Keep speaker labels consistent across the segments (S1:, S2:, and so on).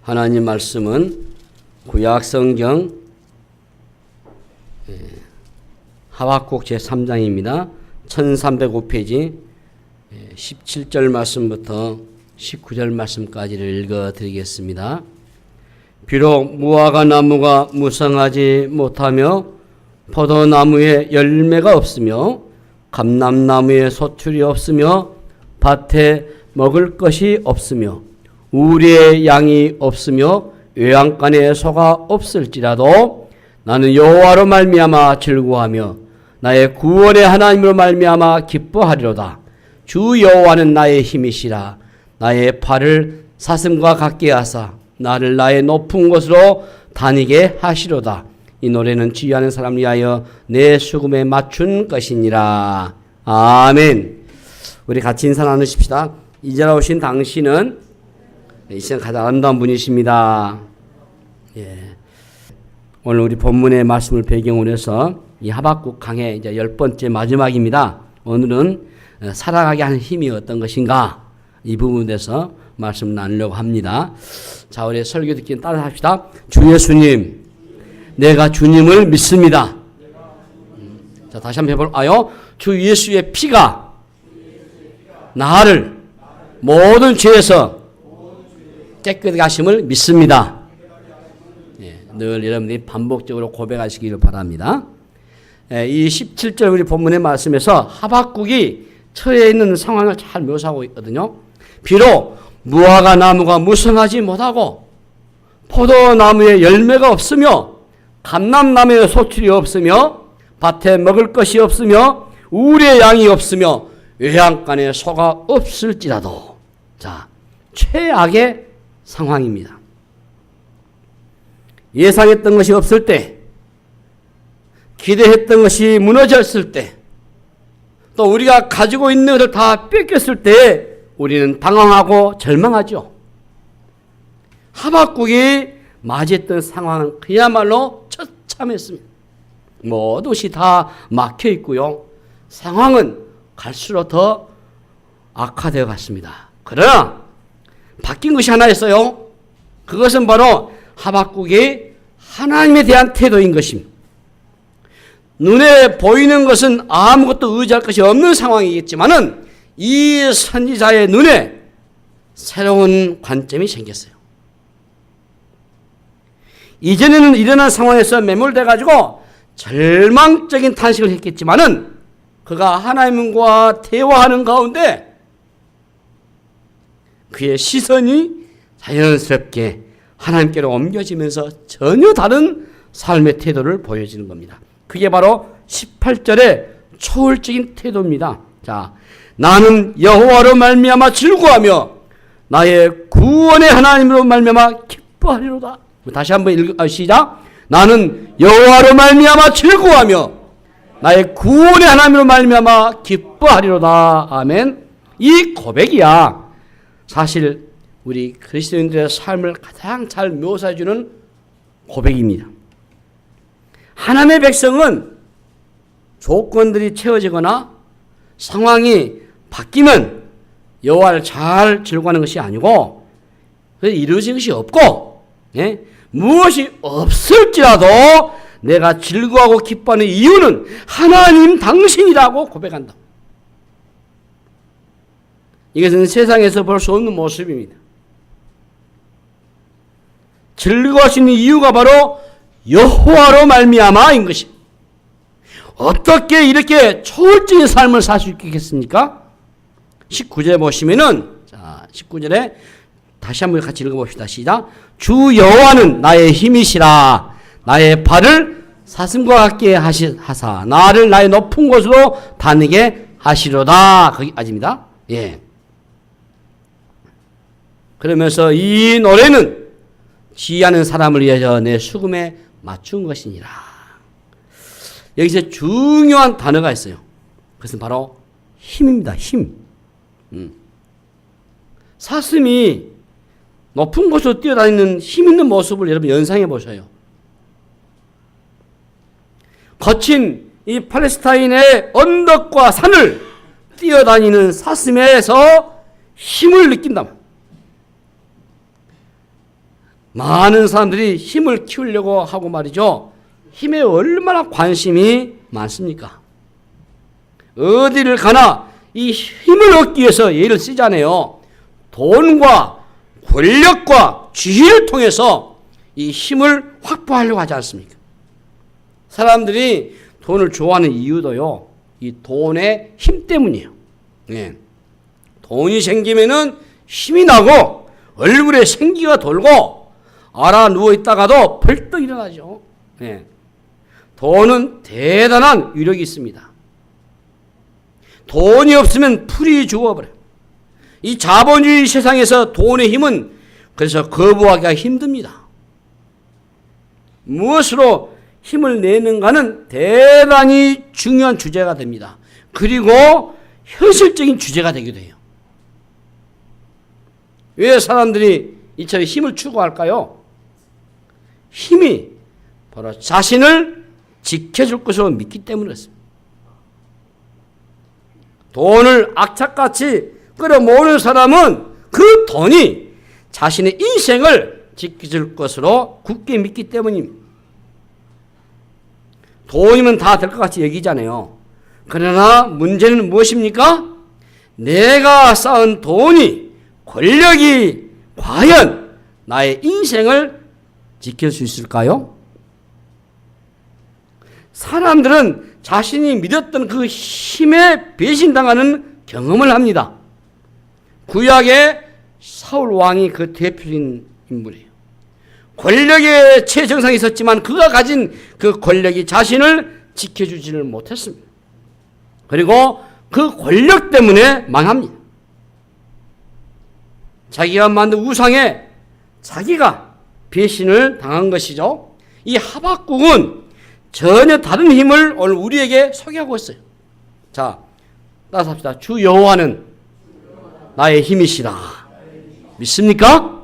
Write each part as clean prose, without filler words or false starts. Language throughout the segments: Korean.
S1: 하나님 말씀은 구약성경 하박국 제3장입니다. 1305페이지 17절 말씀부터 19절 말씀까지를 읽어드리겠습니다. 비록 무화과 나무가 무성하지 못하며 포도나무에 열매가 없으며 감람나무에 소출이 없으며 밭에 먹을 것이 없으며 우리의 양이 없으며 외양간에 소가 없을지라도 나는 여호와로 말미암아 즐거워하며 나의 구원의 하나님으로 말미암아 기뻐하리로다. 주 여호와는 나의 힘이시라. 나의 발을 사슴과 같게 하사 나를 나의 높은 곳으로 다니게 하시로다. 이 노래는 지휘하는 사람을 위하여 내 수금에 맞춘 것이니라. 아멘. 우리 같이 인사 나누십시다. 이제 오신 당신은 이 시간 가장 아름다운 분이십니다. 오늘 우리 본문의 말씀을 배경으로 해서 이 하박국 강의 이제 10번째 마지막입니다. 오늘은 살아가게 하는 힘이 어떤 것인가 이 부분에 대해서 말씀 나누려고 합니다. 자, 우리 설교 듣기는 따라 합시다. 주 예수님, 내가 주님을 믿습니다. 자, 다시 한번 해볼까요? 주 예수의 피가 나를 모든 죄에서 깨끗하게 하심을 믿습니다. 늘 여러분들이 반복적으로 고백하시기를 바랍니다. 이 17절 우리 본문의 말씀에서 하박국이 처해 있는 상황을 잘 묘사하고 있거든요. 비록 무화과 나무가 무성하지 못하고 포도나무에 열매가 없으며 감람나무에 소출이 없으며 밭에 먹을 것이 없으며 우리의 양이 없으며 외양간에 소가 없을지라도, 자, 최악의 상황입니다. 예상했던 것이 없을 때, 기대했던 것이 무너졌을 때, 또 우리가 가지고 있는 것을 다 뺏겼을 때 우리는 당황하고 절망하죠. 하박국이 맞이했던 상황은 그야말로 처참했습니다. 모든 것이 다 막혀 있고요. 상황은 갈수록 더 악화되어 갔습니다. 그러나 바뀐 것이 하나 있어요. 그것은 바로 하박국이 하나님에 대한 태도인 것입니다. 눈에 보이는 것은 아무것도 의지할 것이 없는 상황이겠지만은 이 선지자의 눈에 새로운 관점이 생겼어요. 이전에는 일어난 상황에서 매몰돼 가지고 절망적인 탄식을 했겠지만은 그가 하나님과 대화하는 가운데 그의 시선이 자연스럽게 하나님께로 옮겨지면서 전혀 다른 삶의 태도를 보여지는 겁니다. 그게 바로 18절의 초월적인 태도입니다. 자, 나는 여호와로 말미암아 즐거워하며 나의 구원의 하나님으로 말미암아 기뻐하리로다. 다시 한번 시작. 나는 여호와로 말미암아 즐거워하며 나의 구원의 하나님으로 말미암아 기뻐하리로다. 아멘. 이 고백이야 사실 우리 그리스도인들의 삶을 가장 잘 묘사해주는 고백입니다. 하나님의 백성은 조건들이 채워지거나 상황이 바뀌면 여호와를 잘 즐거워하는 것이 아니고 이루어진 것이 없고, 무엇이 없을지라도 내가 즐거워하고 기뻐하는 이유는 하나님 당신이라고 고백한다. 이것은 세상에서 볼 수 없는 모습입니다. 즐거워하시는 이유가 바로 여호와로 말미암아인 것입니다. 어떻게 이렇게 초월적인 삶을 살 수 있겠습니까? 19절에 보시면은, 자, 19절에 다시 한번 같이 읽어봅시다. 시작. 주 여호와는 나의 힘이시라. 나의 발을 사슴과 같게 하사 나를 나의 높은 곳으로 다니게 하시로다. 거기까지입니다. 예. 그러면서 이 노래는 지휘하는 사람을 위하여 내 수금에 맞춘 것이니라. 여기서 중요한 단어가 있어요. 그것은 바로 힘입니다. 힘. 사슴이 높은 곳으로 뛰어다니는 힘 있는 모습을 여러분 연상해 보셔요. 거친 이 팔레스타인의 언덕과 산을 뛰어다니는 사슴에서 힘을 느낀다. 많은 사람들이 힘을 키우려고 하고 말이죠. 힘에 얼마나 관심이 많습니까? 어디를 가나 이 힘을 얻기 위해서 예를 쓰잖아요. 돈과 권력과 지혜를 통해서 이 힘을 확보하려고 하지 않습니까? 사람들이 돈을 좋아하는 이유도요, 이 돈의 힘 때문이에요. 예. 돈이 생기면은 힘이 나고 얼굴에 생기가 돌고 알아 누워 있다가도 벌떡 일어나죠. 예. 돈은 대단한 위력이 있습니다. 돈이 없으면 풀이 죽어버려요. 이 자본주의 세상에서 돈의 힘은 그래서 거부하기가 힘듭니다. 무엇으로 힘을 내는가는 대단히 중요한 주제가 됩니다. 그리고 현실적인 주제가 되기도 해요. 왜 사람들이 이처럼 힘을 추구할까요? 힘이 바로 자신을 지켜줄 것으로 믿기 때문에 그렇습니다. 돈을 악착같이 끌어모으는 사람은 그 돈이 자신의 인생을 지켜줄 것으로 굳게 믿기 때문입니다. 돈이면 다 될 것 같이 여기잖아요. 그러나 문제는 무엇입니까? 내가 쌓은 돈이, 권력이 과연 나의 인생을 지킬 수 있을까요? 사람들은 자신이 믿었던 그 힘에 배신당하는 경험을 합니다. 구약의 사울 왕이 그 대표적인 인물이에요. 권력의 최정상에 있었지만 그가 가진 그 권력이 자신을 지켜주지를 못했습니다. 그리고 그 권력 때문에 망합니다. 자기가 만든 우상에 자기가 배신을 당한 것이죠. 이 하박국은 전혀 다른 힘을 오늘 우리에게 소개하고 있어요. 자, 따라서 합시다. 주 여호와는 나의 힘이시라. 믿습니까?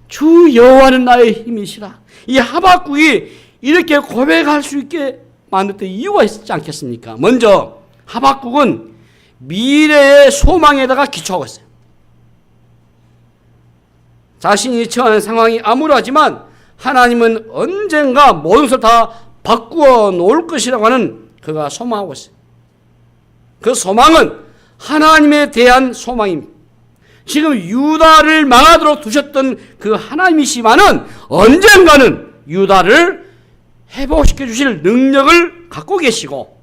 S1: 주 여호와는 나의 힘이시라. 이 하박국이 이렇게 고백할 수 있게 만들었던 이유가 있지 않겠습니까? 먼저 하박국은 미래의 소망에다가 기초하고 있어요. 자신이 처한 상황이 암울하지만 하나님은 언젠가 모든 것을 다 바꾸어 놓을 것이라고 하는 그가 소망하고 있어요. 그 소망은 하나님에 대한 소망입니다. 지금 유다를 망하도록 두셨던 그 하나님이시만은 언젠가는 유다를 회복시켜 주실 능력을 갖고 계시고,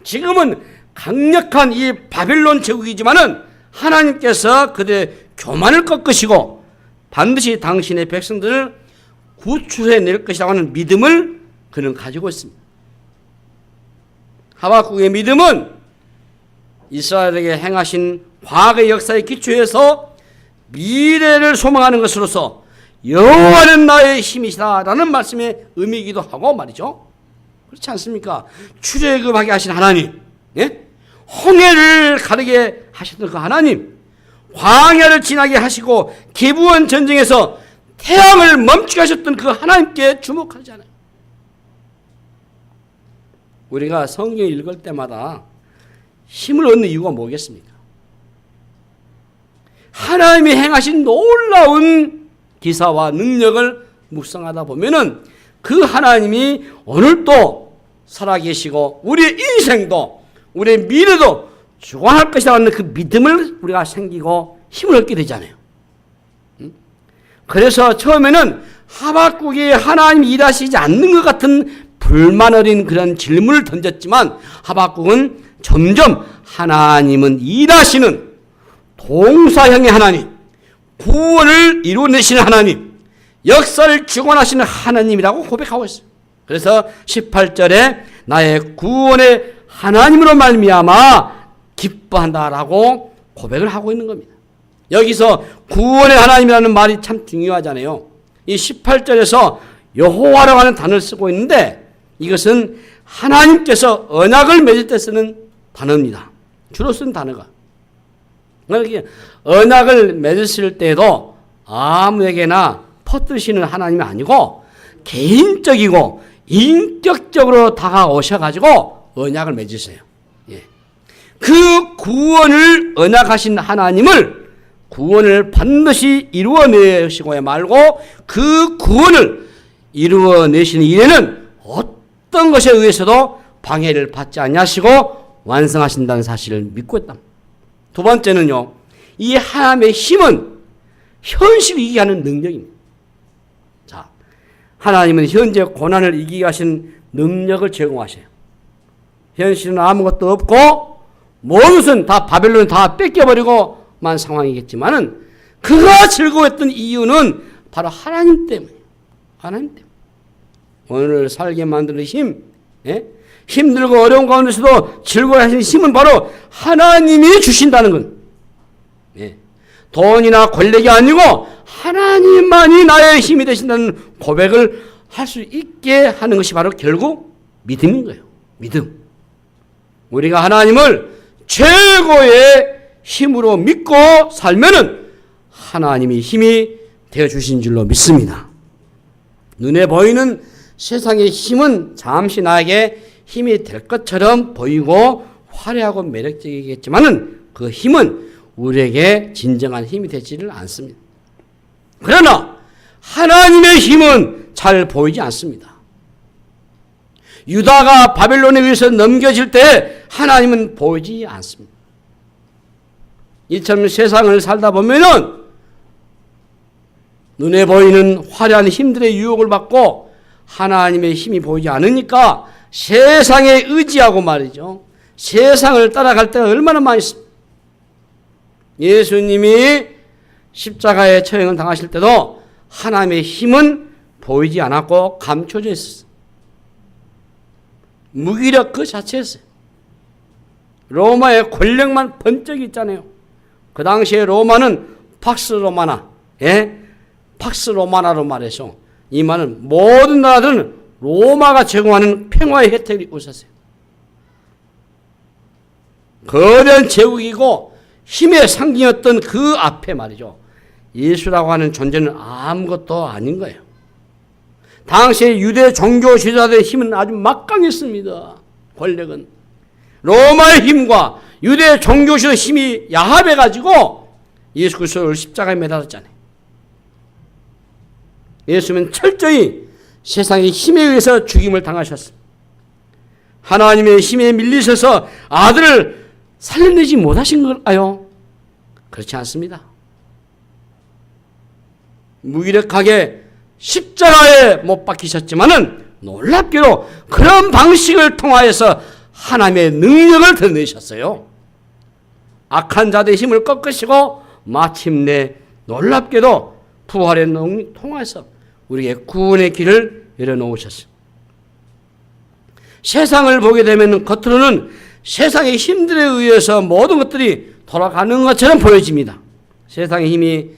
S1: 지금은 강력한 이 바벨론 제국이지만은 하나님께서 그들의 교만을 꺾으시고 반드시 당신의 백성들을 구출해 낼 것이라고 하는 믿음을 그는 가지고 있습니다. 하박국의 믿음은 이스라엘에게 행하신 과거의 역사에 기초해서 미래를 소망하는 것으로서 여호와는 나의 힘이시다라는 말씀의 의미이기도 하고 말이죠. 그렇지 않습니까? 출애굽하게 하신 하나님, 예? 홍해를 가르게 하셨던 그 하나님, 광야를 지나게 하시고 기브온 전쟁에서 태양을 멈추게 하셨던 그 하나님께 주목하잖아요. 우리가 성경 읽을 때마다 힘을 얻는 이유가 뭐겠습니까? 하나님이 행하신 놀라운 기사와 능력을 묵상하다 보면은 그 하나님이 오늘도 살아계시고 우리의 인생도 우리의 미래도 주관할 것이라는 그 믿음을 우리가 생기고 힘을 얻게 되잖아요. 그래서 처음에는 하박국이 하나님이 일하시지 않는 것 같은 불만 어린 그런 질문을 던졌지만 하박국은 점점 하나님은 일하시는 동사형의 하나님, 구원을 이루어내시는 하나님, 역사를 주관하시는 하나님이라고 고백하고 있어요. 그래서 18절에 나의 구원의 하나님으로 말미암아 기뻐한다라고 고백을 하고 있는 겁니다. 여기서 구원의 하나님이라는 말이 참 중요하잖아요. 이 18절에서 여호와라고 하는 단어를 쓰고 있는데 이것은 하나님께서 언약을 맺을 때 쓰는 단어입니다. 주로 쓴 단어가. 그러니까 언약을 맺으실 때도 아무에게나 퍼뜨리시는 하나님이 아니고 개인적이고 인격적으로 다가오셔가지고 언약을 맺으세요. 예. 그 구원을 언약하신 하나님을 구원을 반드시 이루어내시고야 말고 그 구원을 이루어내시는 일에는 어떤 것에 의해서도 방해를 받지 아니하시고 완성하신다는 사실을 믿고 있다. 두 번째는요, 이 하나님의 힘은 현실을 이기게 하는 능력입니다. 자, 하나님은 현재 고난을 이기게 하신 능력을 제공하셔요. 현실은 아무것도 없고 모든 것은 다 바벨론을 다 뺏겨버리고만 상황이겠지만은 그가 즐거웠던 이유는 바로 하나님 때문이에요. 하나님 때문에. 오늘 살게 만드는 힘, 힘들고 어려운 가운데서도 즐거워하시는 힘은 바로 하나님이 주신다는 건, 돈이나 권력이 아니고 하나님만이 나의 힘이 되신다는 고백을 할 수 있게 하는 것이 바로 결국 믿음인 거예요. 믿음. 우리가 하나님을 최고의 힘으로 믿고 살면은 하나님이 힘이 되어 주신 줄로 믿습니다. 눈에 보이는 세상의 힘은 잠시 나에게 힘이 될 것처럼 보이고 화려하고 매력적이겠지만은 그 힘은 우리에게 진정한 힘이 되지를 않습니다. 그러나 하나님의 힘은 잘 보이지 않습니다. 유다가 바벨론에 의해서 넘겨질 때 하나님은 보이지 않습니다. 이처럼 세상을 살다 보면은 눈에 보이는 화려한 힘들의 유혹을 받고 하나님의 힘이 보이지 않으니까 세상에 의지하고 말이죠. 세상을 따라갈 때가 얼마나 많이 있습니다. 예수님이 십자가에 처형을 당하실 때도 하나님의 힘은 보이지 않았고 감춰져 있었어요. 무기력 그 자체였어요. 로마의 권력만 번쩍 있잖아요. 그 당시에 로마는 팍스 로마나, 팍스 로마나로 말해서 이 말은 모든 나라들은 로마가 제공하는 평화의 혜택을 있었어요. 거대한 제국이고 힘의 상징이었던 그 앞에 말이죠. 예수라고 하는 존재는 아무것도 아닌 거예요. 당시의 유대 종교 지도자들의 힘은 아주 막강했습니다. 권력은. 로마의 힘과 유대 종교 지도자의 힘이 야합해가지고 예수 그리스도를 십자가에 매달았잖아요. 예수님은 철저히 세상의 힘에 의해서 죽임을 당하셨습니다. 하나님의 힘에 밀리셔서 아들을 살려내지 못하신 걸까요? 그렇지 않습니다. 무기력하게 십자가에 못 박히셨지만은 놀랍게도 그런 방식을 통하여서 하나님의 능력을 드러내셨어요. 악한 자들의 힘을 꺾으시고 마침내 놀랍게도 부활의 능력을 통해서 우리에게 구원의 길을 열어놓으셨어요. 세상을 보게 되면 겉으로는 세상의 힘들에 의해서 모든 것들이 돌아가는 것처럼 보여집니다. 세상의 힘이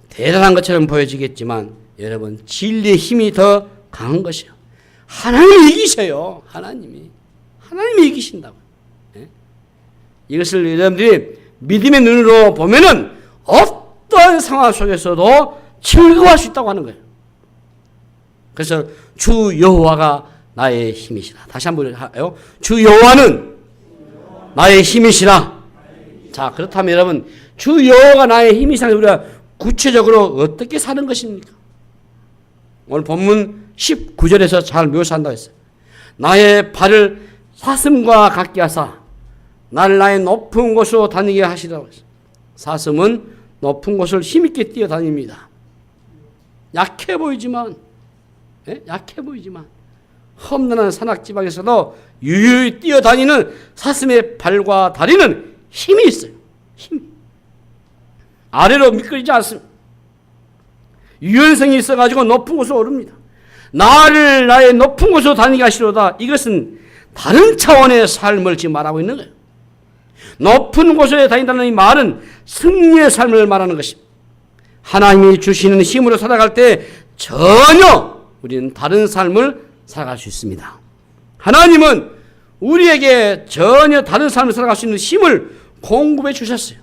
S1: 대단한 것처럼 보여지겠지만 여러분 진리의 힘이 더 강한 것이요. 하나님이 이기셔요. 하나님이 이기신다고. 이것을 여러분들이 믿음의 눈으로 보면은 어떠한 상황 속에서도 즐거워할 수 있다고 하는 거예요. 그래서 주 여호와가 나의 힘이시라. 다시 한번 해요. 주 여호와는 나의 힘이시라. 자, 그렇다면 여러분 주 여호와가 나의 힘이시라. 우리가 구체적으로 어떻게 사는 것입니까? 오늘 본문 19절에서 잘 묘사한다고 했어요. 나의 발을 사슴과 같게 하사 나를 나의 높은 곳으로 다니게 하시라고 했어요. 사슴은 높은 곳을 힘있게 뛰어다닙니다. 약해 보이지만 험난한 산악지방에서도 유유히 뛰어다니는 사슴의 발과 다리는 힘이 있어요. 힘이. 아래로 미끄러지지 않습니다. 유연성이 있어가지고 높은 곳으로 오릅니다. 나를 나의 높은 곳으로 다니게 하시로다. 이것은 다른 차원의 삶을 지금 말하고 있는 거예요. 높은 곳에 다닌다는 이 말은 승리의 삶을 말하는 것입니다. 하나님이 주시는 힘으로 살아갈 때 전혀 우리는 다른 삶을 살아갈 수 있습니다. 하나님은 우리에게 전혀 다른 삶을 살아갈 수 있는 힘을 공급해 주셨어요.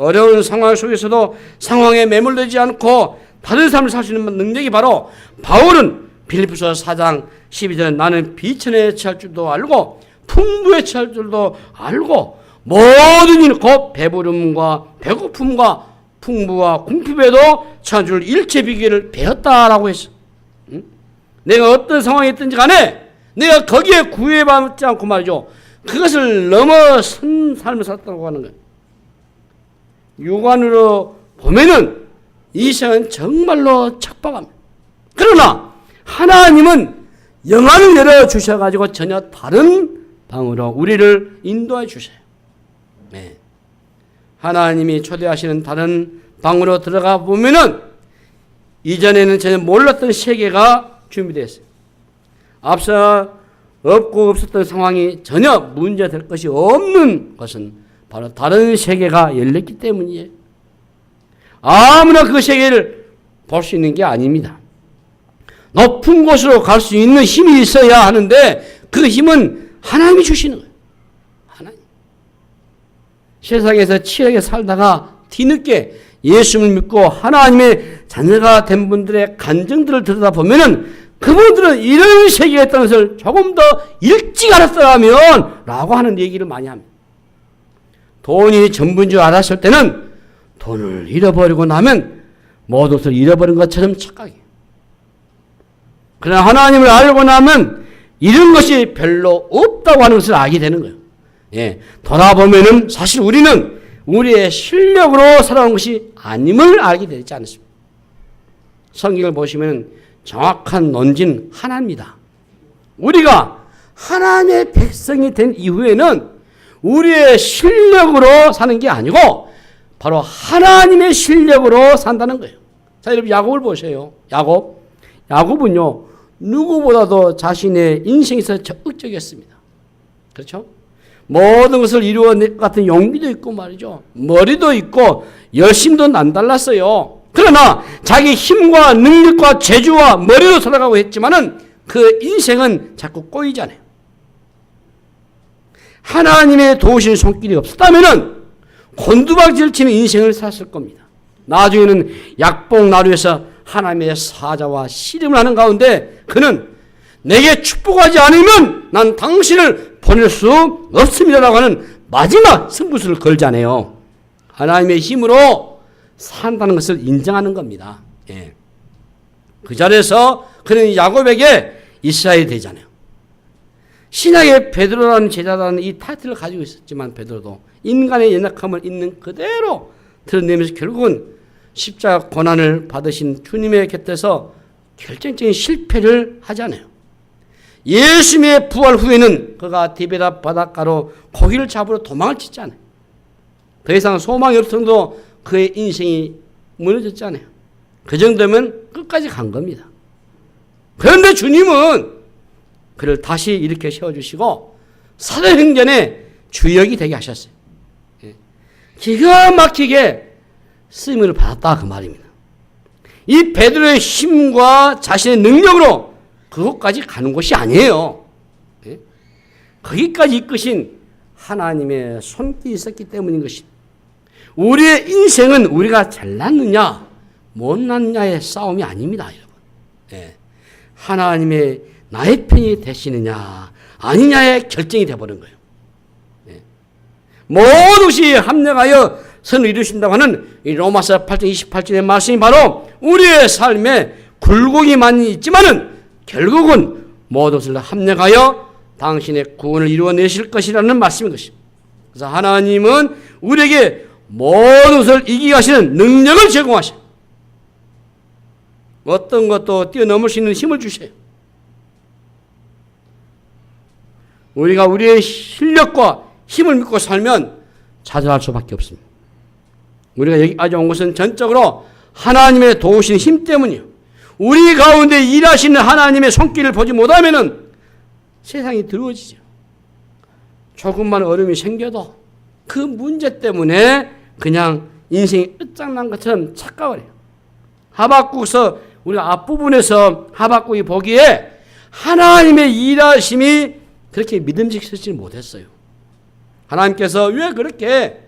S1: 어려운 상황 속에서도 상황에 매몰되지 않고 다른 삶을 살 수 있는 능력이 바로 바울은 빌립보서 4장 12절에 나는 비천에 처할 줄도 알고 풍부에 처할 줄도 알고 모든 일 곧 배부름과 배고픔과 풍부와 궁핍에도 처한 줄 일체 비결을 배웠다라고 했어. 응? 내가 어떤 상황에 있든지 간에 내가 거기에 구애받지 않고 말이죠. 그것을 넘어선 삶을 살았다고 하는 거예요. 육안으로 보면은 이 세상은 정말로 척박합니다. 그러나 하나님은 영안을 열어주셔가지고 전혀 다른 방으로 우리를 인도해 주세요. 네. 하나님이 초대하시는 다른 방으로 들어가 보면은 이전에는 전혀 몰랐던 세계가 준비되었어요. 앞서 없고 없었던 상황이 전혀 문제될 것이 없는 것은 바로 다른 세계가 열렸기 때문이에요. 아무나 그 세계를 볼 수 있는 게 아닙니다. 높은 곳으로 갈 수 있는 힘이 있어야 하는데 그 힘은 하나님이 주시는 거예요. 하나님. 세상에서 치열하게 살다가 뒤늦게 예수를 믿고 하나님의 자녀가 된 분들의 간증들을 들여다보면은 그분들은 이런 세계가 있다는 것을 조금 더 일찍 알았더라면 라고 하는 얘기를 많이 합니다. 돈이 전부인 줄 알았을 때는 돈을 잃어버리고 나면 모든 것을 잃어버린 것처럼 착각해요. 그러나 하나님을 알고 나면 이런 것이 별로 없다고 하는 것을 알게 되는 거예요. 예, 돌아보면은 사실 우리는 우리의 실력으로 살아온 것이 아님을 알게 되지 않습니다. 성경을 보시면 정확한 논지는 하나입니다. 우리가 하나님의 백성이 된 이후에는 우리의 실력으로 사는 게 아니고 바로 하나님의 실력으로 산다는 거예요. 자, 여러분 야곱을 보세요. 야곱은요 누구보다도 자신의 인생에서 적극적이었습니다. 그렇죠? 모든 것을 이루어낼 것 같은 용기도 있고 말이죠. 머리도 있고 열심도 남달랐어요. 그러나 자기 힘과 능력과 재주와 머리로 살아가고 했지만은 그 인생은 자꾸 꼬이잖아요. 하나님의 도우시는 손길이 없었다면은 곤두박질 치는 인생을 살았을 겁니다. 나중에는 약복나루에서 하나님의 사자와 씨름을 하는 가운데 그는 내게 축복하지 않으면 난 당신을 보낼 수 없습니다라고 하는 마지막 승부수를 걸잖아요. 하나님의 힘으로 산다는 것을 인정하는 겁니다. 예. 그 자리에서 그는 야곱에게 있어야 되잖아요. 신약의 베드로라는 제자라는 이 타이틀을 가지고 있었지만 베드로도 인간의 연약함을 있는 그대로 드러내면서 결국은 십자가 고난을 받으신 주님의 곁에서 결정적인 실패를 하잖아요. 예수님의 부활 후에는 그가 디베라 바닷가로 고기를 잡으러 도망을 치잖아요. 더 이상 소망이 없을 정도 그의 인생이 무너졌잖아요. 그 정도면 끝까지 간 겁니다. 그런데 주님은 그를 다시 이렇게 세워주시고 사도행전의 주역이 되게 하셨어요. 기가 막히게 쓰임을 받았다 그 말입니다. 이 베드로의 힘과 자신의 능력으로 그것까지 가는 것이 아니에요. 거기까지 이끄신 하나님의 손길이 있었기 때문인 것입니다. 우리의 인생은 우리가 잘났느냐 못났느냐의 싸움이 아닙니다. 여러분. 하나님의 나의 편이 되시느냐 아니냐의 결정이 되어버린 거예요. 모든 것이 합력하여 선을 이루신다고 하는 이 로마서 8장 28절의 말씀이 바로 우리의 삶에 굴곡이 많이 있지만은 결국은 모든 것을 합력하여 당신의 구원을 이루어내실 것이라는 말씀인 것입니다. 그래서 하나님은 우리에게 모든 것을 이기게 하시는 능력을 제공하셔요. 어떤 것도 뛰어넘을 수 있는 힘을 주세요. 우리가 우리의 실력과 힘을 믿고 살면 좌절할 수밖에 없습니다. 우리가 여기까지 온 것은 전적으로 하나님의 도우시는 힘 때문이요. 우리 가운데 일하시는 하나님의 손길을 보지 못하면은 세상이 두려워지죠. 조금만 어려움이 생겨도 그 문제 때문에 그냥 인생이 끝장난 것처럼 착각을 해요. 하박국서 우리가 앞부분에서 하박국이 보기에 하나님의 일하심이 그렇게 믿음직스럽지 못했어요. 하나님께서 왜 그렇게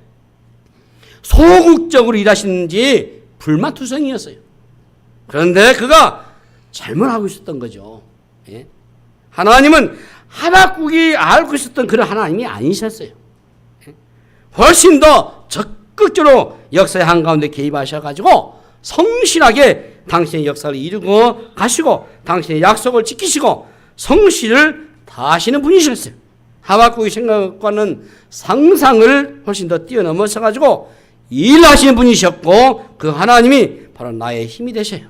S1: 소극적으로 일하시는지 불만투성이었어요. 그런데 그가 잘못하고 있었던 거죠. 예? 하나님은 하박국이 알고 있었던 그런 하나님이 아니셨어요. 예? 훨씬 더 적극적으로 역사의 한가운데 개입하셔가지고 성실하게 당신의 역사를 이루고 가시고 당신의 약속을 지키시고 성실을 다하시는 분이셨어요. 하박국의 생각과는 상상을 훨씬 더 뛰어넘어서 가지고 일하시는 분이셨고 그 하나님이 바로 나의 힘이 되셔요.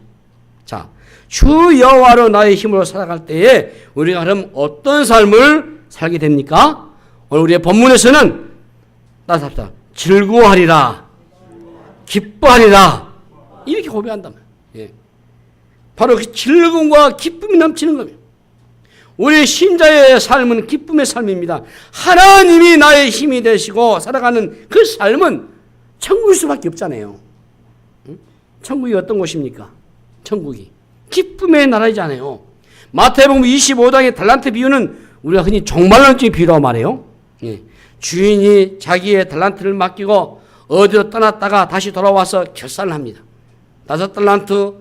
S1: 자, 주 여호와로 나의 힘으로 살아갈 때에 우리가 그럼 어떤 삶을 살게 됩니까? 오늘 우리의 본문에서는 따뜻합니다. 즐거워하리라, 기뻐하리라 이렇게 고백한단 말이에요. 예. 바로 그 즐거움과 기쁨이 넘치는 겁니다. 우리 신자의 삶은 기쁨의 삶입니다. 하나님이 나의 힘이 되시고 살아가는 그 삶은 천국일 수밖에 없잖아요. 천국이 어떤 곳입니까? 천국이 기쁨의 나라이잖아요. 마태복음 25장의 달란트 비유는 우리가 흔히 종말론적인 비유라고 말해요. 예. 주인이 자기의 달란트를 맡기고 어디로 떠났다가 다시 돌아와서 결산을 합니다. 5달란트,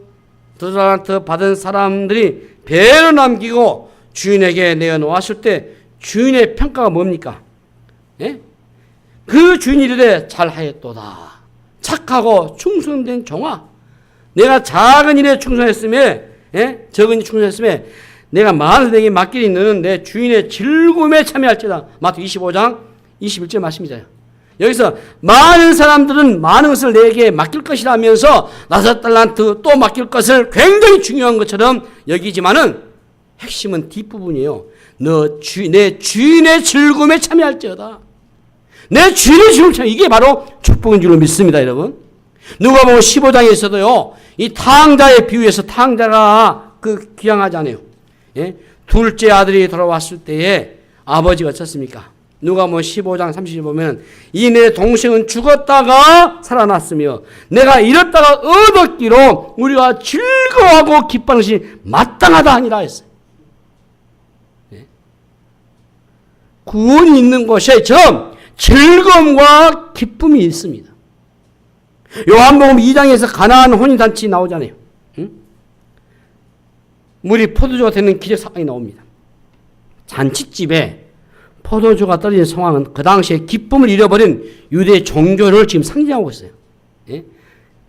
S1: 2달란트 받은 사람들이 배로 남기고 주인에게 내어놓았을 때 주인의 평가가 뭡니까? 예? 그 주인이 이르되 잘하였도다. 착하고 충성된 종아. 내가 작은 일에 충성했으며, 예? 적은 일에 충성했으며 내가 많은 일에게 맡기니 너는 내 주인의 즐거움에 참여할지다. 마태 25장 21절 말씀이잖아요. 여기서 많은 사람들은 많은 것을 내게 맡길 것이라면서 5달란트 또 맡길 것을 굉장히 중요한 것처럼 여기지만은 핵심은 뒷부분이에요. 내 주인의 즐거움에 참여할지어다. 내 주인의 즐거움에 참여. 이게 바로 축복인 줄로 믿습니다, 여러분. 누가복음 15장에서도요. 이 탕자의 비유에서 탕자가 그 귀향하잖아요. 예? 둘째 아들이 돌아왔을 때에 아버지가 어떻습니까? 누가복음 15장 30절 보면 이 내 동생은 죽었다가 살아났으며 내가 잃었다가 얻었기로 우리가 즐거워하고 기뻐하는 것이 마땅하다 하니라 했어요. 구원이 있는 곳에 즐거움과 기쁨이 있습니다. 요한복음 2장에서 가나안 혼인잔치 나오잖아요. 응? 물이 포도주가 되는 기적 사건이 나옵니다. 잔치집에 포도주가 떨어진 상황은 그 당시에 기쁨을 잃어버린 유대 종교를 지금 상징하고 있어요. 예?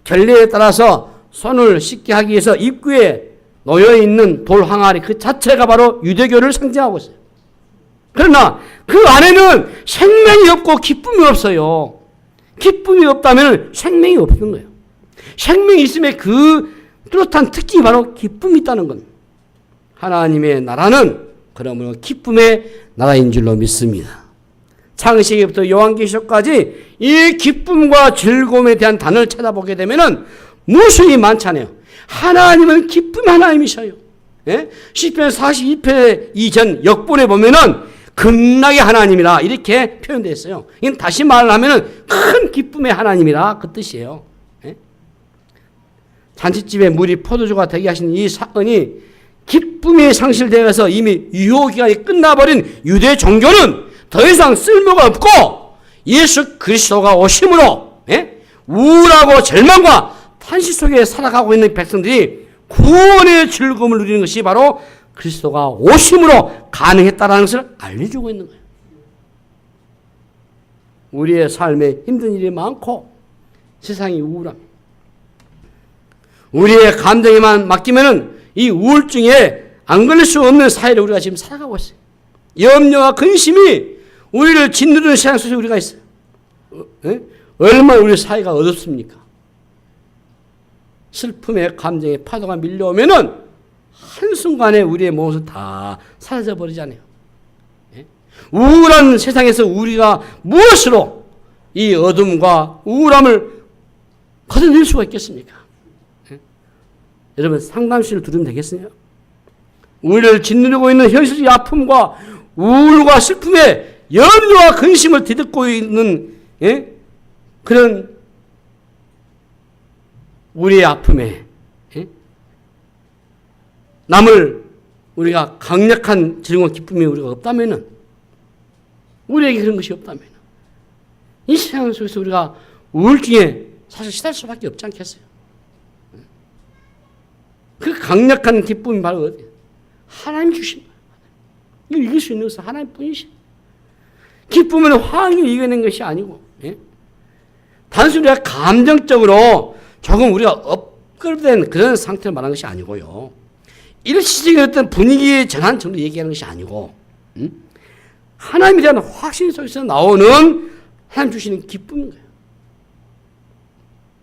S1: 결례에 따라서 손을 씻게 하기 위해서 입구에 놓여있는 돌 항아리 그 자체가 바로 유대교를 상징하고 있어요. 그러나 그 안에는 생명이 없고 기쁨이 없어요. 기쁨이 없다면 생명이 없는 거예요. 생명이 있으면 그 뚜렷한 특징이 바로 기쁨이 있다는 겁니다. 하나님의 나라는 그러므로 기쁨의 나라인 줄로 믿습니다. 창세기부터 요한계시록까지 이 기쁨과 즐거움에 대한 단어를 찾아보게 되면은 무수히 많잖아요. 하나님은 기쁨 하나님이셔요. 예? 시편 42편 이전 역본에 보면은 극락의 하나님이라 이렇게 표현되어 있어요. 이건 다시 말하면 큰 기쁨의 하나님이라 그 뜻이에요. 예? 잔치집에 물이 포도주가 되게 하신 이 사건이 기쁨이 상실되어서 이미 유효기간이 끝나버린 유대 종교는 더 이상 쓸모가 없고 예수 그리스도가 오심으로 예? 우울하고 절망과 탄식 속에 살아가고 있는 백성들이 구원의 즐거움을 누리는 것이 바로 그리스도가 오심으로 가능했다는 것을 알려주고 있는 거예요. 우리의 삶에 힘든 일이 많고 세상이 우울합니다. 우리의 감정에만 맡기면은 이 우울증에 안 걸릴 수 없는 사회를 우리가 지금 살아가고 있어요. 염려와 근심이 우리를 짓누르는 세상 속에 우리가 있어요. 얼마나 우리 사회가 어둡습니까? 슬픔의 감정의 파도가 밀려오면은 한순간에 우리의 모습 다 사라져 버리잖아요. 우울한 세상에서 우리가 무엇으로 이 어둠과 우울함을 걷어낼 수가 있겠습니까? 여러분 상담실을 두르면 되겠어요? 우리를 짓누르고 있는 현실의 아픔과 우울과 슬픔에 염려와 근심을 뒤덮고 있는 그런 우리의 아픔에 남을 우리가 강력한 즐거운 기쁨이 우리가 없다면은 우리에게 그런 것이 없다면 이 세상 속에서 우리가 우울증에 사실 시달릴 수밖에 없지 않겠어요? 그 강력한 기쁨이 바로 어디예요? 하나님 주신 거예요. 이걸 이길 수 있는 것은 하나님 뿐이시죠. 기쁨은 환경을 이겨낸 것이 아니고, 예? 단순히 우리가 감정적으로 조금 우리가 업그레이드된 그런 상태를 말하는 것이 아니고요. 일시적인 어떤 분위기의 전환 정도 얘기하는 것이 아니고, 하나님에 대한 확신 속에서 나오는 하나님 주시는 기쁨인 거예요.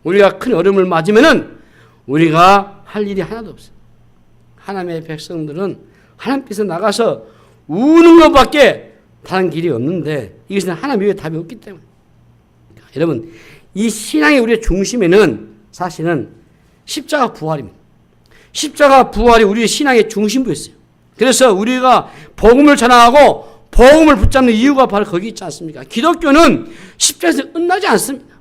S1: 우리가 큰 어려움을 맞으면은 우리가 할 일이 하나도 없어요. 하나님의 백성들은 하나님께서 나가서 우는 것밖에 다른 길이 없는데 이것은 하나님 외에 답이 없기 때문에. 그러니까 여러분, 이 신앙의 우리의 중심에는 사실은 십자가 부활입니다. 십자가 부활이 우리의 신앙의 중심부였어요. 그래서 우리가 복음을 전하고 복음을 붙잡는 이유가 바로 거기 있지 않습니까? 기독교는 십자가에서 끝나지 않습니다.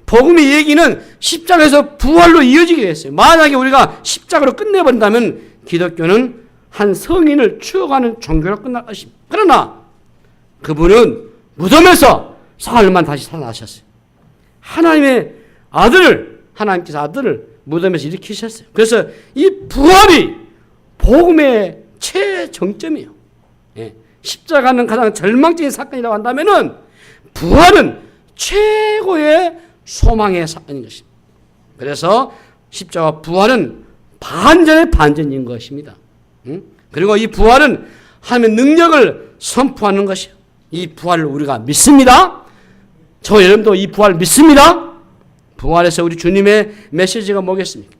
S1: 복음의 얘기는 십자가에서 부활로 이어지게 됐어요. 만약에 우리가 십자가로 끝내버린다면 기독교는 한 성인을 추억하는 종교로 끝날 것입니다. 그러나 그분은 무덤에서 사흘만 다시 살아나셨어요. 하나님의 아들을, 하나님께서 아들을 무덤에서 일으키셨어요. 그래서 이 부활이 복음의 최정점이에요. 예. 십자가는 가장 절망적인 사건이라고 한다면은 부활은 최고의 소망의 사건인 것입니다. 그래서 십자가 부활은 반전의 반전인 것입니다. 그리고 이 부활은 하나님의 능력을 선포하는 것이에요. 이 부활을 우리가 믿습니다. 저 여러분도 이 부활을 믿습니다. 부활에서 우리 주님의 메시지가 뭐겠습니까?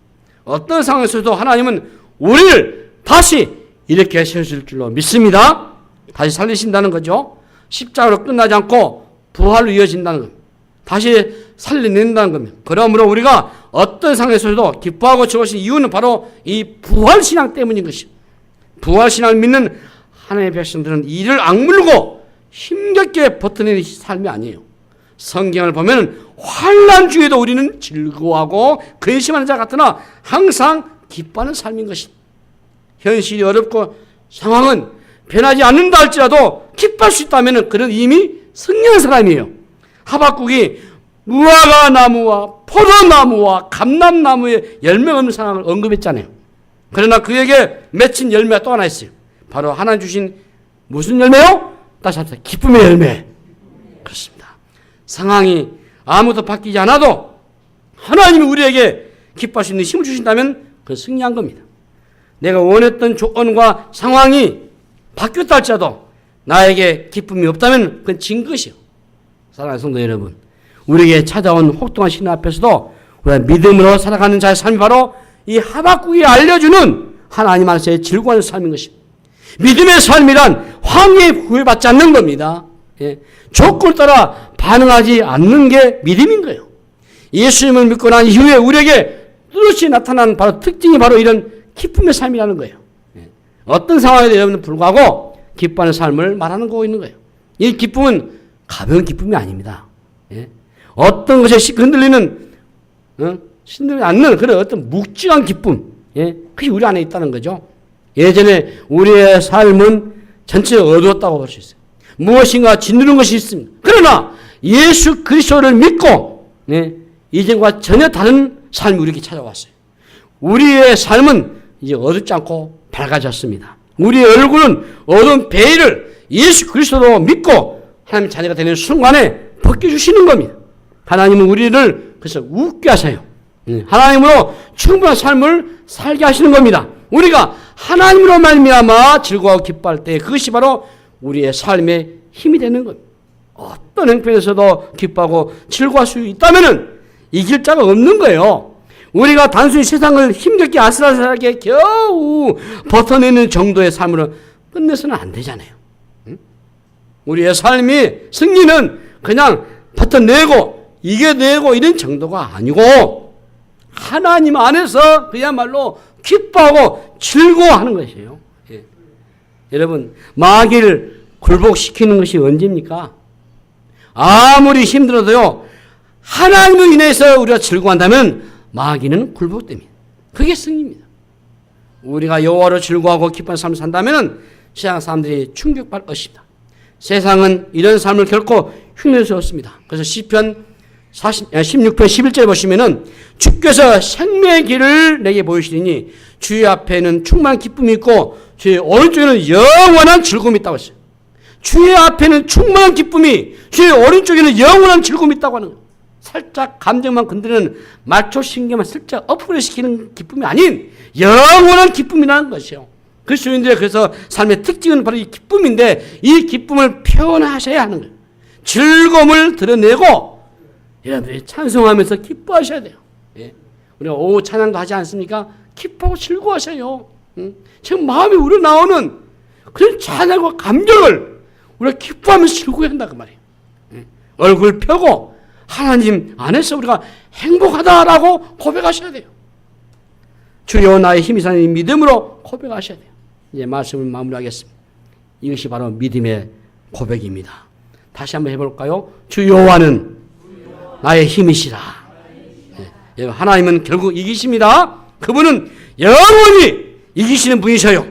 S1: 어떤 상황에서도 하나님은 우리를 다시 일으켜 세우실 줄로 믿습니다. 다시 살리신다는 거죠. 십자가로 끝나지 않고 부활로 이어진다는 겁니다. 다시 살려낸다는 겁니다. 그러므로 우리가 어떤 상황에서도 기뻐하고 즐거우신 이유는 바로 이 부활신앙 때문인 것이죠. 부활신앙을 믿는 하나님의 백성들은 이를 악물고 힘겹게 버텨내는 삶이 아니에요. 성경을 보면 환난 중에도 우리는 즐거워하고 근심하는 자 같으나 항상 기뻐하는 삶인 것입니다. 현실이 어렵고 상황은 변하지 않는다 할지라도 기뻐할 수 있다면 그는 이미 승리한 사람이에요. 하박국이 무화과 나무와 포도나무와 감람나무의 열매가 없는 상황을 언급했잖아요. 그러나 그에게 맺힌 열매가 또 하나 있어요. 바로 하나님 주신 무슨 열매요? 다시 합시다. 기쁨의 열매. 그렇습니다. 상황이 아무도 바뀌지 않아도 하나님이 우리에게 기뻐할 수 있는 힘을 주신다면 그건 승리한 겁니다. 내가 원했던 조건과 상황이 바뀌었다 할지라도 나에게 기쁨이 없다면 그건 진 것이요. 사랑하는 성도 여러분, 우리에게 찾아온 혹독한 시련 앞에서도 우리가 믿음으로 살아가는 자의 삶이 바로 이 하박국이 알려주는 하나님 안에서의 즐거운 삶인 것입니다. 믿음의 삶이란 황해에 구애받지 않는 겁니다. 예. 조건을 따라 반응하지 않는 게 믿음인 거예요. 예수님을 믿고 난 이후에 우리에게 뚜렷이 나타난 바로 특징이 바로 이런 기쁨의 삶이라는 거예요. 예. 어떤 상황에 대해서는 불구하고 기뻐하는 삶을 말하는 거고 있는 거예요. 이 기쁨은 가벼운 기쁨이 아닙니다. 예. 어떤 것에 흔들리는, 흔들리지 않는 그런 어떤 묵직한 기쁨, 예. 그게 우리 안에 있다는 거죠. 예전에 우리의 삶은 전체 어두웠다고 볼 수 있어요. 무엇인가 짓누른 것이 있습니다. 그러나 예수 그리스도를 믿고, 예. 이전과 전혀 다른 삶이 우리에게 찾아왔어요. 우리의 삶은 이제 어둡지 않고 밝아졌습니다. 우리의 얼굴은 어두운 베일을 예수 그리스도로 믿고 하나님의 자녀가 되는 순간에 벗겨주시는 겁니다. 하나님은 우리를 그래서 웃게 하세요. 하나님으로 충분한 삶을 살게 하시는 겁니다. 우리가 하나님으로 말미암아 즐거워하고 기뻐할 때 그것이 바로 우리의 삶의 힘이 되는 겁니다. 어떤 형편에서도 기뻐하고 즐거워할 수 있다면 이길 자가 없는 거예요. 우리가 단순히 세상을 힘겹게 아슬아슬하게 겨우 버텨내는 정도의 삶으로 끝내서는 안 되잖아요. 우리의 삶이 승리는 그냥 버텨내고 이겨내고 이런 정도가 아니고 하나님 안에서 그야말로 기뻐하고 즐거워하는 것이에요. 예. 여러분, 마귀를 굴복시키는 것이 언제입니까? 아무리 힘들어도요, 하나님으로 인해서 우리가 즐거워한다면 마귀는 굴복됩니다. 그게 승리입니다. 우리가 여호와로 즐거워하고 기쁜 삶을 산다면 세상 사람들이 충격받을 것입니다. 세상은 이런 삶을 결코 흉내낼 수 없습니다. 그래서 시편 16편 11절 보시면은 주께서 생명의 길을 내게 보이시리니 주의 앞에는 충만한 기쁨이 있고 주의 오른쪽에는 영원한 즐거움이 있다고 했어요. 주의 앞에는 충만한 기쁨이, 주의 오른쪽에는 영원한 즐거움이 있다고 하는 거예요. 살짝 감정만 건드리는 말초신경만 살짝 업그레이드 시키는 기쁨이 아닌 영원한 기쁨이라는 것이요. 그리스도인들의 그래서 삶의 특징은 바로 이 기쁨인데, 이 기쁨을 표현하셔야 하는 거예요. 즐거움을 드러내고 여러분들이 찬송하면서 기뻐하셔야 돼요. 예. 우리가 오후 찬양도 하지 않습니까? 기뻐하고 즐거워하셔요. 지금 마음이 우러나오는 그런 찬양과 감정을 우리가 기뻐하면서 즐거워한다 그 말이에요. 예. 얼굴 펴고 하나님 안에서 우리가 행복하다라고 고백하셔야 돼요. 주여 나의 힘이 사는 믿음으로 고백하셔야 돼요. 이제 말씀을 마무리하겠습니다. 이것이 바로 믿음의 고백입니다. 다시 한번 해볼까요? 주 여호와는 나의 힘이시라. 네. 하나님은 결국 이기십니다. 그분은 영원히 이기시는 분이셔요.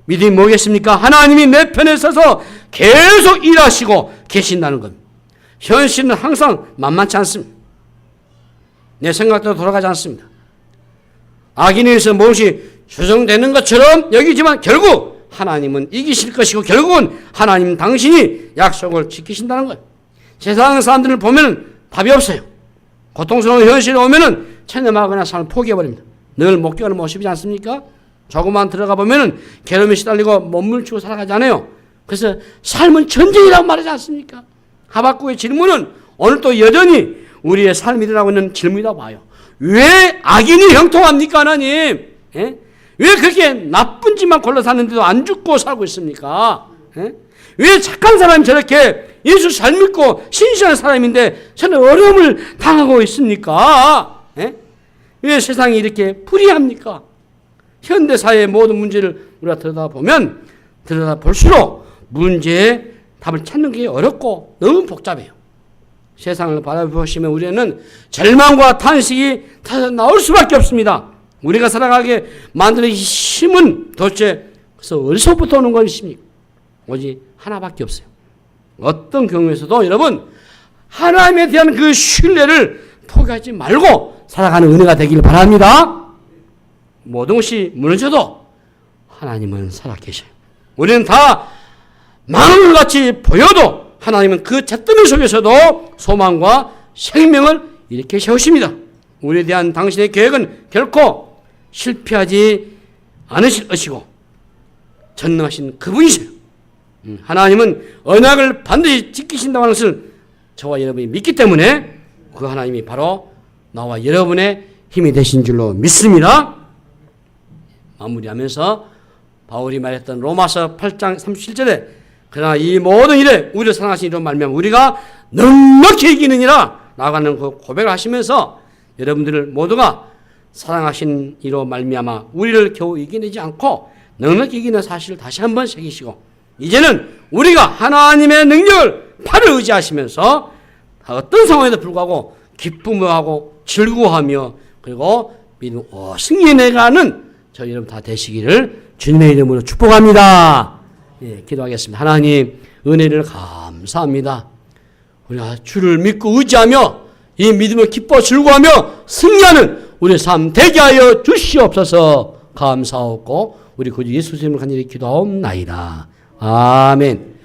S1: 믿음이 뭐겠습니까? 하나님이 내 편에 서서 계속 일하시고 계신다는 겁니다. 현실은 항상 만만치 않습니다. 내 생각대로 돌아가지 않습니다. 악인에서 무엇이 조정되는 것처럼 여기지만 결국 하나님은 이기실 것이고 결국은 하나님 당신이 약속을 지키신다는 거예요. 세상 사람들을 보면 답이 없어요. 고통스러운 현실에 오면 체념하거나 삶을 포기해버립니다. 늘 목격하는 모습이지 않습니까? 조금만 들어가 보면 괴로움에 시달리고 몸물치고 살아가지 않아요. 그래서 삶은 전쟁이라고 말하지 않습니까? 하박국의 질문은 오늘 또 여전히 우리의 삶이 일어나고 있는 질문이라고 봐요. 왜 악인이 형통합니까, 하나님? 예? 왜 그렇게 나쁜 짓만 골라 사는데도 안 죽고 살고 있습니까? 예? 왜 착한 사람이 저렇게 예수 잘 믿고 신실한 사람인데 저는 어려움을 당하고 있습니까? 예? 왜 세상이 이렇게 불의합니까? 현대사회의 모든 문제를 우리가 들여다볼수록 문제의 답을 찾는 게 어렵고 너무 복잡해요. 세상을 바라보시면 우리는 절망과 탄식이 터져 나올 수밖에 없습니다. 우리가 살아가게 만드는 힘은 도대체 그래서 어디서부터 오는 것입니까? 오직 하나밖에 없어요. 어떤 경우에서도 여러분 하나님에 대한 그 신뢰를 포기하지 말고 살아가는 은혜가 되길 바랍니다. 모든 것이 무너져도 하나님은 살아계셔요. 우리는 다 망한 것 같이 보여도 하나님은 그 잿더미 속에서도 소망과 생명을 일으켜 세우십니다. 우리에 대한 당신의 계획은 결코 실패하지 않으실 것이고 전능하신 그분이세요. 하나님은 언약을 반드시 지키신다고 하는 것을 저와 여러분이 믿기 때문에 그 하나님이 바로 나와 여러분의 힘이 되신 줄로 믿습니다. 마무리하면서 바울이 말했던 로마서 8장 37절에 그러나 이 모든 일에 우리를 사랑하신 이로 말미암아 우리가 넉넉히 이기느니라 나가는 그 고백을 하시면서 여러분들을 모두가 사랑하신 이로 말미암아 우리를 겨우 이겨내지 않고 넉넉히 이기는 사실을 다시 한번 새기시고 이제는 우리가 하나님의 능력을 팔을 의지하시면서 어떤 상황에도 불구하고 기쁨하고 즐거워하며 그리고 믿음 승리해가는 저희 여러분 다 되시기를 주님의 이름으로 축복합니다. 예, 기도하겠습니다. 하나님 은혜를 감사합니다. 우리가 주를 믿고 의지하며 이 믿음을 기뻐 즐거워하며 승리하는 우리 삶 되게 하여 주시옵소서. 감사하고 우리 구주 예수 이름으로 간절히 기도하옵나이다. 아멘.